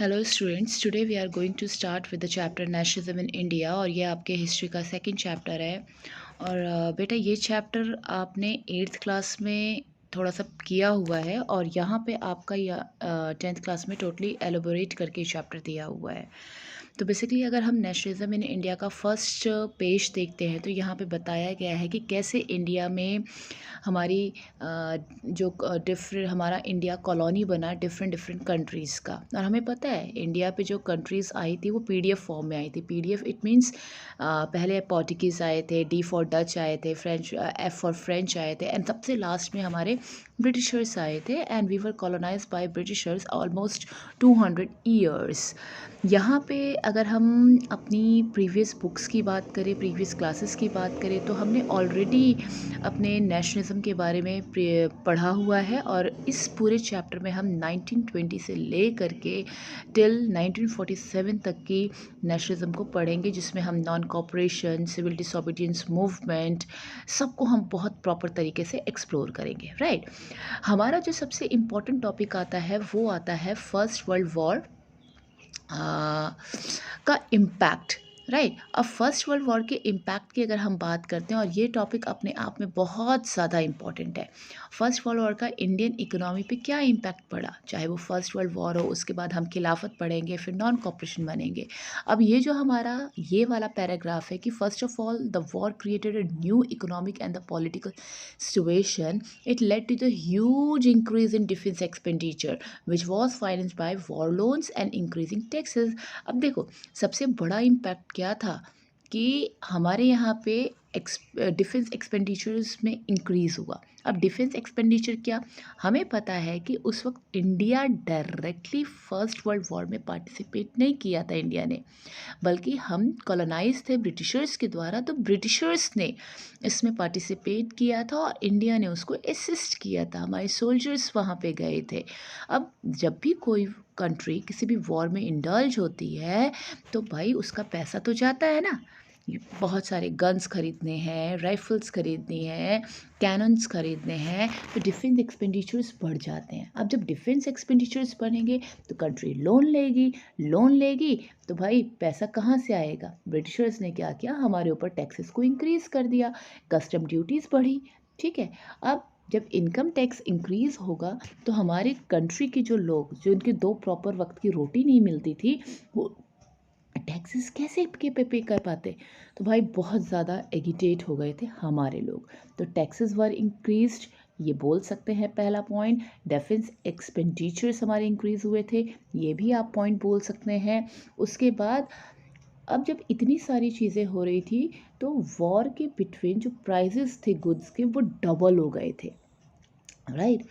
Hello students, today we are going to start with the chapter nationalism in India और ये आपके history का second chapter है। और बेटा ये चैप्टर आपने 8th क्लास में थोड़ा सा किया हुआ है और यहाँ पे आपका या 10th क्लास में टोटली एलोबोरेट करके चैप्टर दिया हुआ है। तो बेसिकली अगर हम नेशनलिज्म इन इंडिया का फर्स्ट पेज देखते हैं तो यहाँ पे बताया गया है कि कैसे इंडिया में हमारी जो डिफरेंट हमारा इंडिया कॉलोनी बना डिफरेंट डिफरेंट कंट्रीज़ का। और हमें पता है इंडिया पे जो कंट्रीज़ आई थी वो पीडीएफ फॉर्म में आई थी। पीडीएफ इट मींस पहले पोर्टुगीज़ आए थे, डी फॉर डच आए थे, फ्रेंच एफ फॉर फ्रेंच आए थे एंड सबसे लास्ट में हमारे ब्रिटिशर्स आए थे and we were colonised by britishers almost 200 years. यहाँ पे अगर हम अपनी प्रीवियस बुक्स की बात करें, प्रीवियस क्लासेस की बात करें तो हमने ऑलरेडी अपने नेशनलिज्म के बारे में पढ़ा हुआ है। और इस पूरे चैप्टर में हम 1920 से ले करके टिल 1947 तक की नेशनलिज्म को पढ़ेंगे, जिसमें हम non cooperation, civil disobedience movement सबको हम बहुत प्रॉपर तरीके से एक्सप्लोर करेंगे। राइट, हमारा जो सबसे इम्पोर्टेंट टॉपिक आता है वो आता है फर्स्ट वर्ल्ड वॉर का इम्पैक्ट। राइट, अब फर्स्ट वर्ल्ड वॉर के इम्पैक्ट की अगर हम बात करते हैं, और ये टॉपिक अपने आप में बहुत ज़्यादा इम्पॉर्टेंट है। फर्स्ट वर्ल्ड वॉर का इंडियन इकोनॉमी पे क्या इम्पैक्ट पड़ा, चाहे वो फर्स्ट वर्ल्ड वॉर हो, उसके बाद हम खिलाफत पढ़ेंगे, फिर नॉन कॉपरेशन बनेंगे। अब ये जो हमारा ये वाला पैराग्राफ है कि first of all the war created a new economic and the political situation, it led to the huge increase in defence expenditure which was financed by war loans and increasing taxes. अब देखो सबसे बड़ा impact क्या था कि हमारे यहाँ पे डिफेंस एक्सपेंडिचर्स में इंक्रीज़ हुआ। अब डिफेंस एक्सपेंडिचर क्या, हमें पता है कि उस वक्त India directly first world war में पार्टिसिपेट नहीं किया था इंडिया ने, बल्कि हम कॉलोनाइज थे ब्रिटिशर्स के द्वारा। तो ब्रिटिशर्स ने इसमें पार्टिसिपेट किया था और इंडिया ने उसको असिस्ट किया था, हमारे सोल्जर्स वहाँ पे गए थे। अब जब भी कोई कंट्री किसी भी वॉर में इंडल्ज होती है तो भाई उसका पैसा तो जाता है ना, बहुत सारे गन्स खरीदने हैं, राइफल्स खरीदनी है, कैनन्स खरीदने हैं, तो डिफेंस एक्सपेंडिचर्स बढ़ जाते हैं। अब जब डिफेंस एक्सपेंडिचर्स बढ़ेंगे तो कंट्री लोन लेगी तो भाई पैसा कहाँ से आएगा। ब्रिटिशर्स ने क्या किया, हमारे ऊपर टैक्सेस को इंक्रीज़ कर दिया, कस्टम ड्यूटीज़ बढ़ी। ठीक है, अब जब इनकम टैक्स इंक्रीज़ होगा तो हमारे कंट्री के जो लोग, जो इनके दो प्रॉपर वक्त की रोटी नहीं मिलती थी, वो टैक्सेस कैसे पे कर पाते। तो भाई बहुत ज़्यादा एगिटेट हो गए थे हमारे लोग। तो टैक्सेस वर इंक्रीज्ड, ये बोल सकते हैं पहला पॉइंट। डिफेंस एक्सपेंडिचर्स हमारे इंक्रीज़ हुए थे, ये भी आप पॉइंट बोल सकते हैं। उसके बाद अब जब इतनी सारी चीज़ें हो रही थी तो वॉर के बिटवीन जो प्राइजेस थे गुड्स के वो डबल हो गए थे। राइट,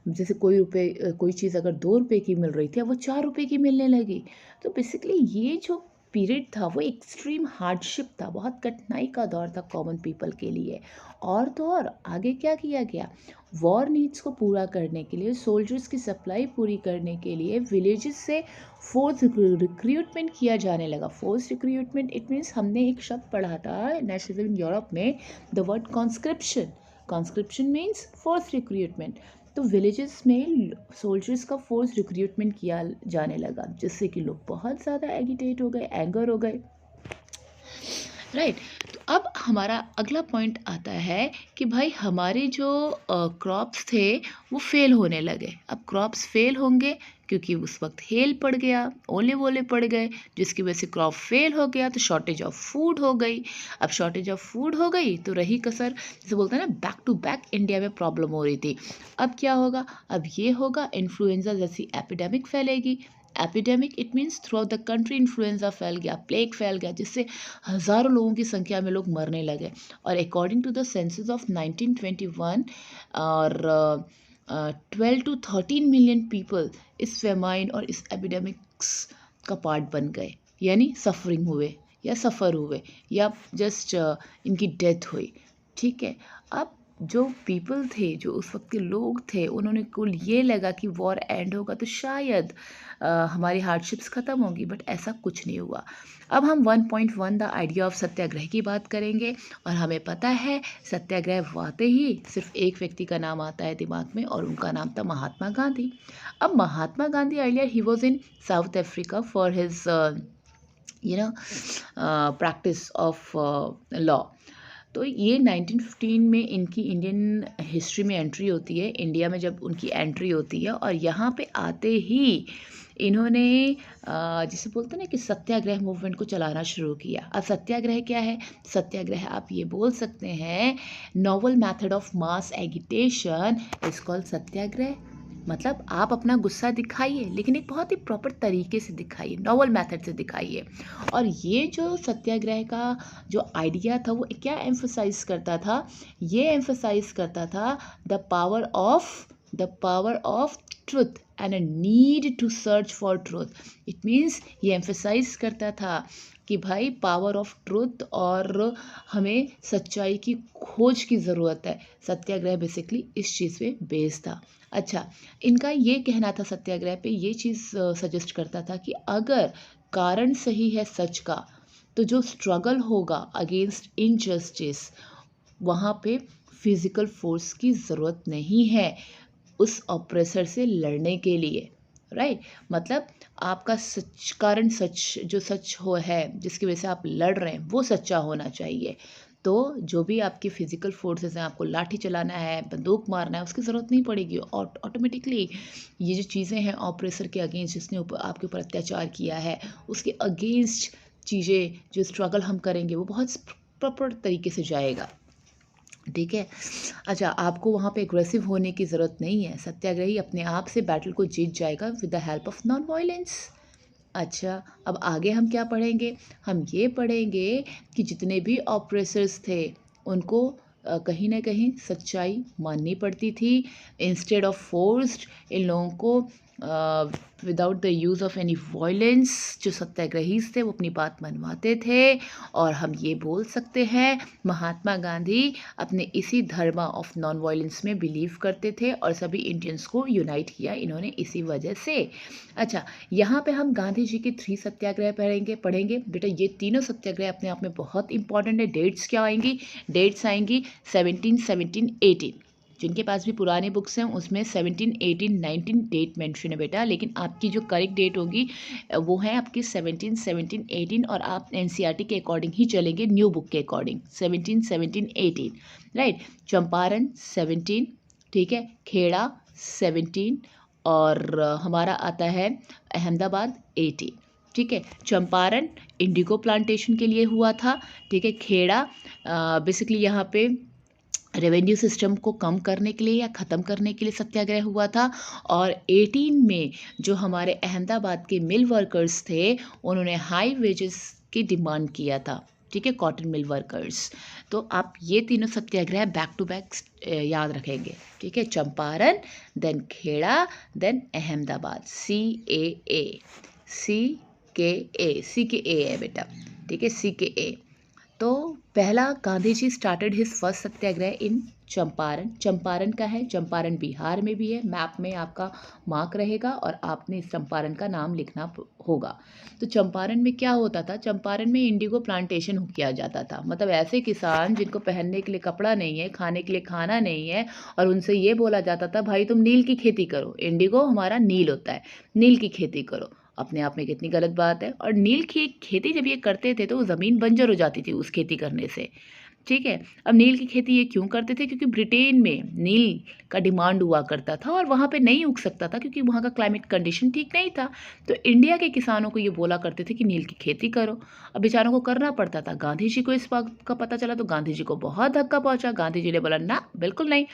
जैसे कोई चीज़ अगर 2 रुपए की मिल रही थी अब वो 4 रुपए की मिलने लगी। तो बेसिकली ये जो पीरियड था वो एक्सट्रीम हार्डशिप था, बहुत कठिनाई का दौर था कॉमन पीपल के लिए। और तो और आगे क्या किया गया, वॉर नीड्स को पूरा करने के लिए, सोल्जर्स की सप्लाई पूरी करने के लिए विलेजेस से फोर्स रिक्रूटमेंट किया जाने लगा। फोर्स रिक्रूटमेंट इट मीन्स, हमने एक शब्द पढ़ा था नेशनलिज्म इन यूरोप में, the word conscription. Conscription means force recruitment. तो विलेजेस में सोल्जर्स का फोर्स रिक्रूटमेंट किया जाने लगा, जिससे कि लोग बहुत ज़्यादा एगिटेट हो गए, एंगर हो गए। राइट, तो अब हमारा अगला पॉइंट आता है कि भाई हमारे जो क्रॉप्स थे वो फेल होने लगे। अब क्रॉप्स फेल होंगे क्योंकि उस वक्त हेल पड़ गया, ओले वोले पड़ गए, जिसकी वजह से क्रॉप फेल हो गया तो शॉर्टेज ऑफ फूड हो गई। अब शॉर्टेज ऑफ फूड हो गई तो रही कसर, जैसे बोलते हैं ना, बैक टू बैक इंडिया में प्रॉब्लम हो रही थी। अब क्या होगा, अब ये होगा इन्फ्लुएंजा जैसी एपिडेमिक फैलेगी। Epidemic it means through out the country influenza फैल गया, प्लेग फैल गया, जिससे हज़ारों लोगों की संख्या में लोग मरने लगे। और according to the census of 1921 और 12 to 13 मिलियन पीपल इस फेमाइन और इस एपिडेमिक्स का पार्ट बन गए, यानी सफरिंग हुए या सफ़र हुए या जस्ट इनकी डेथ हुई। ठीक है, अब जो पीपल थे, जो उस वक्त के लोग थे, उन्होंने कुल ये लगा कि वॉर एंड होगा तो शायद हमारी हार्डशिप्स ख़त्म होंगी, बट ऐसा कुछ नहीं हुआ। अब हम 1.1 द आइडिया ऑफ सत्याग्रह की बात करेंगे, और हमें पता है सत्याग्रह वाते ही सिर्फ एक व्यक्ति का नाम आता है दिमाग में, और उनका नाम था महात्मा गांधी। अब महात्मा गांधी अर्लियर ही was in South Africa for his practice of law. तो ये 1915 में इनकी इंडियन हिस्ट्री में एंट्री होती है, इंडिया में जब उनकी एंट्री होती है, और यहाँ पे आते ही इन्होंने जिसे बोलते हैं ना कि सत्याग्रह मूवमेंट को चलाना शुरू किया। अब सत्याग्रह क्या है? सत्याग्रह आप ये बोल सकते हैं, novel method of mass agitation is called satyagraha. मतलब आप अपना गुस्सा दिखाइए, लेकिन एक बहुत ही प्रॉपर तरीके से दिखाइए, नॉवल मेथड से दिखाइए। और ये जो सत्याग्रह का जो आइडिया था वो क्या एम्फसाइज करता था? ये एम्फसाइज करता था the power of truth and a need to search for truth. It means ये एम्फसाइज करता था कि भाई पावर ऑफ ट्रुथ, और हमें सच्चाई की खोज की ज़रूरत है। सत्याग्रह बेसिकली इस चीज़ पे बेस्ड था। अच्छा, इनका ये कहना था सत्याग्रह पे, ये चीज़ सजेस्ट करता था कि अगर कारण सही है सच का, तो जो स्ट्रगल होगा अगेंस्ट इनजस्टिस, वहाँ पे फिजिकल फोर्स की ज़रूरत नहीं है उस ऑप्रेसर से लड़ने के लिए, राइट? मतलब आपका सच, कारण सच, जो सच हो है जिसकी वजह से आप लड़ रहे हैं, वो सच्चा होना चाहिए। तो जो भी आपकी फिजिकल फोर्सेस हैं, आपको लाठी चलाना है, बंदूक मारना है, उसकी ज़रूरत नहीं पड़ेगी। और ऑटोमेटिकली ये जो चीज़ें हैं ऑप्रेसर के अगेंस्ट, जिसने ऊपर आपके ऊपर अत्याचार किया है, उसके अगेंस्ट चीज़ें जो स्ट्रगल हम करेंगे वो बहुत प्रॉपर तरीके से जाएगा। ठीक है। अच्छा, आपको वहाँ पे एग्रेसिव होने की ज़रूरत नहीं है। सत्याग्रही अपने आप से बैटल को जीत जाएगा with the help of non violence. अच्छा, अब आगे हम क्या पढ़ेंगे? हम ये पढ़ेंगे कि जितने भी ऑपरेसर्स थे उनको कहीं ना कहीं सच्चाई माननी पड़ती थी। इंस्टेड ऑफ फोर्स्ड, इन लोगों को without the use of any violence, जो सत्याग्रही थे वो अपनी बात मनवाते थे। और हम ये बोल सकते हैं महात्मा गांधी अपने इसी धर्म ऑफ नॉन वायलेंस में बिलीव करते थे, और सभी इंडियंस को यूनाइट किया इन्होंने इसी वजह से। अच्छा, यहाँ पे हम गांधी जी के 3 सत्याग्रह पढ़ेंगे बेटा। ये तीनों सत्याग्रह अपने आप में बहुत इंपॉर्टेंट है। डेट्स क्या आएंगी? डेट्स आएंगी 17, 17, 18। जिनके पास भी पुराने बुक्स हैं उसमें 17, 18, 19 डेट मेंशन है बेटा, लेकिन आपकी जो करेक्ट डेट होगी वो है आपकी 17, 17, 18, और आप एनसीईआरटी के अकॉर्डिंग ही चलेंगे, न्यू बुक के अकॉर्डिंग 17, 17, 18, राइट। चंपारण 17, ठीक है, खेड़ा 17, और हमारा आता है अहमदाबाद 18। ठीक है, चंपारण इंडिगो प्लांटेशन के लिए हुआ था। ठीक है, खेड़ा बेसिकली यहाँ पे रेवेन्यू सिस्टम को कम करने के लिए या ख़त्म करने के लिए सत्याग्रह हुआ था। और 18 में जो हमारे अहमदाबाद के मिल वर्कर्स थे, उन्होंने हाई वेजेस की डिमांड किया था। ठीक है, कॉटन मिल वर्कर्स। तो आप ये तीनों सत्याग्रह बैक टू बैक याद रखेंगे। ठीक है, Champaran, then Kheda, then Ahmedabad. CAA है बेटा। ठीक है, CKA। तो पहला, Gandhi ji started his first satyagraha in Champaran. Champaran का है, चंपारण बिहार में भी है, मैप में आपका मार्क रहेगा, और आपने इस चंपारण का नाम लिखना होगा। तो चंपारण में क्या होता था? चंपारण में इंडिगो प्लांटेशन किया जाता था। मतलब ऐसे किसान जिनको पहनने के लिए कपड़ा नहीं है, खाने के लिए खाना नहीं है, और उनसे ये बोला जाता था भाई तुम नील की खेती करो, इंडिगो हमारा नील होता है, नील की खेती करो। अपने आप में कितनी गलत बात है। और नील की खेती जब ये करते थे तो वो ज़मीन बंजर हो जाती थी उस खेती करने से। ठीक है, अब नील की खेती ये क्यों करते थे? क्योंकि ब्रिटेन में नील का डिमांड हुआ करता था, और वहाँ पे नहीं उग सकता था क्योंकि वहाँ का क्लाइमेट कंडीशन ठीक नहीं था। तो इंडिया के किसानों को ये बोला करते थे कि नील की खेती करो। अब बेचारों को करना पड़ता था। गांधी जी को इस बात का पता चला तो गांधी जी को बहुत धक्का पहुंचा। गांधी जी ने बोला ना, बिल्कुल नहीं,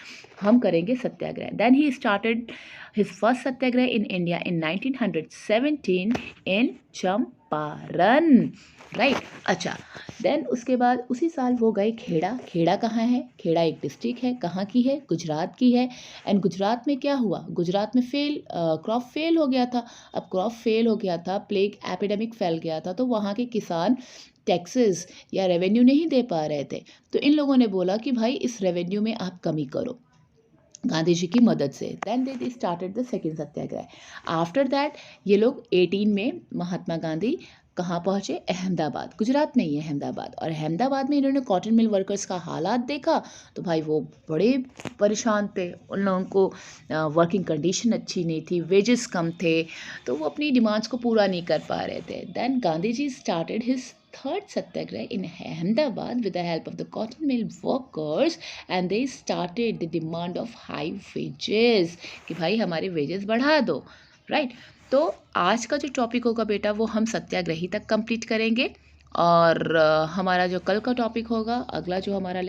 हम करेंगे satyagraha. Then he started his first satyagraha in India in 1917 in Champaran, right. अच्छा, देन उसके बाद उसी साल वो गए खेड़ा। खेड़ा कहाँ है? खेड़ा एक डिस्ट्रिक्ट है। कहाँ की है? गुजरात की है। एंड गुजरात में क्या हुआ? गुजरात में क्रॉप फेल हो गया था। अब क्रॉप फेल हो गया था, प्लेग एपिडेमिक फैल गया था, तो वहाँ के किसान टैक्सेस या रेवेन्यू नहीं दे पा रहे थे, तो इन लोगों ने बोला कि भाई इस रेवेन्यू में आप कमी करो गांधी जी की मदद से। Then they started the second satyagraha. After that ये लोग 18 में महात्मा गांधी कहाँ पहुँचे? अहमदाबाद, गुजरात में ही है अहमदाबाद। और अहमदाबाद में इन्होंने कॉटन मिल वर्कर्स का हालात देखा तो भाई वो बड़े परेशान थे। उन लोगों को वर्किंग कंडीशन अच्छी नहीं थी, वेजेस कम थे, तो वो अपनी डिमांड्स को पूरा नहीं कर पा रहे थे। Then Gandhi ji started his third satyagraha in Ahmedabad with the help of the cotton mill workers, and they started the demand of high wages कि भाई हमारे wages बढ़ा दो, right? तो आज का जो टॉपिक होगा बेटा वो हम सत्याग्रही तक कंप्लीट करेंगे, और हमारा जो कल का टॉपिक होगा, अगला जो हमारा